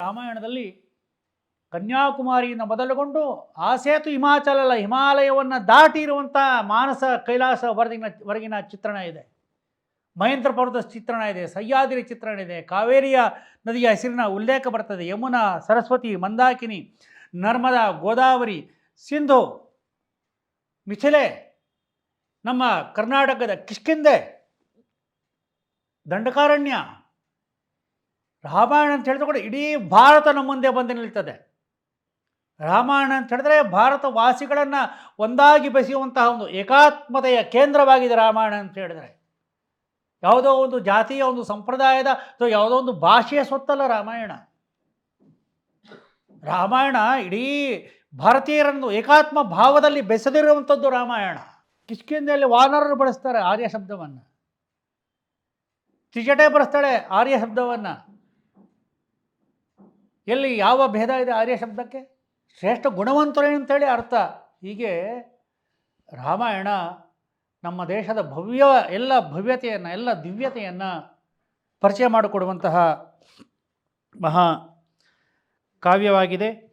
ರಾಮಾಯಣದಲ್ಲಿ ಕನ್ಯಾಕುಮಾರಿಯಿಂದ ಮೊದಲುಗೊಂಡು ಆ ಸೇತು ಹಿಮಾಲಯವನ್ನು ದಾಟಿ ಇರುವಂಥ ಮಾನಸ ಕೈಲಾಸ ವರೆಗಿನ ಚಿತ್ರಣ ಇದೆ. ಮಹೇಂದ್ರ ಪರ್ವತದ ಚಿತ್ರಣ ಇದೆ, ಸಹ್ಯಾದ್ರಿ ಚಿತ್ರಣ ಇದೆ, ಕಾವೇರಿಯ ನದಿಯ ಹೆಸರಿನ ಉಲ್ಲೇಖ ಬರ್ತದೆ. ಯಮುನಾ, ಸರಸ್ವತಿ, ಮಂದಾಕಿನಿ, ನರ್ಮದಾ, ಗೋದಾವರಿ, ಸಿಂಧು, ಮಿಥಿಲೆ, ನಮ್ಮ ಕರ್ನಾಟಕದ ಕಿಷ್ಕಿಂಧೆ, ದಂಡಕಾರಣ್ಯ. ರಾಮಾಯಣ ಅಂತ ಹೇಳಿದ್ರೆ ಕೂಡ ಇಡೀ ಭಾರತ ನಮ್ಮ ಮುಂದೆ ಬಂದು ನಿಲ್ತದೆ. ರಾಮಾಯಣ ಅಂತ ಹೇಳಿದ್ರೆ ಭಾರತ ವಾಸಿಗಳನ್ನು ಒಂದಾಗಿ ಬೆಸೆಯುವಂತಹ ಒಂದು ಏಕಾತ್ಮತೆಯ ಕೇಂದ್ರವಾಗಿದೆ ರಾಮಾಯಣ ಅಂತ ಹೇಳಿದ್ರೆ. ಯಾವುದೋ ಒಂದು ಜಾತಿಯ ಒಂದು ಸಂಪ್ರದಾಯದ ಅಥವಾ ಯಾವುದೋ ಒಂದು ಭಾಷೆಯ ಸ್ವತ್ತಲ್ಲ ರಾಮಾಯಣ. ರಾಮಾಯಣ ಇಡೀ ಭಾರತೀಯರನ್ನು ಏಕಾತ್ಮ ಭಾವದಲ್ಲಿ ಬೆಸೆದಿರುವಂಥದ್ದು ರಾಮಾಯಣ. ಕಿಷ್ಕಿಂಧೆಯಲ್ಲಿ ವಾನರರು ಬಳಸ್ತಾರೆ ಆರ್ಯ ಶಬ್ದವನ್ನು, ತ್ರಿಜಟೆ ಬಳಸ್ತಾಳೆ ಆರ್ಯ ಶಬ್ದವನ್ನು. ಎಲ್ಲಿ ಯಾವ ಭೇದ ಇದೆ ಆರ್ಯ ಶಬ್ದಕ್ಕೆ? ಶ್ರೇಷ್ಠ ಗುಣವಂತರೇ ಅಂತೇಳಿ ಅರ್ಥ. ಹೀಗೆ ರಾಮಾಯಣ ನಮ್ಮ ದೇಶದ ಎಲ್ಲ ಭವ್ಯತೆಯನ್ನು, ಎಲ್ಲ ದಿವ್ಯತೆಯನ್ನು ಪರಿಚಯ ಮಾಡಿಕೊಡುವಂತಹ ಮಹಾ ಕಾವ್ಯವಾಗಿದೆ.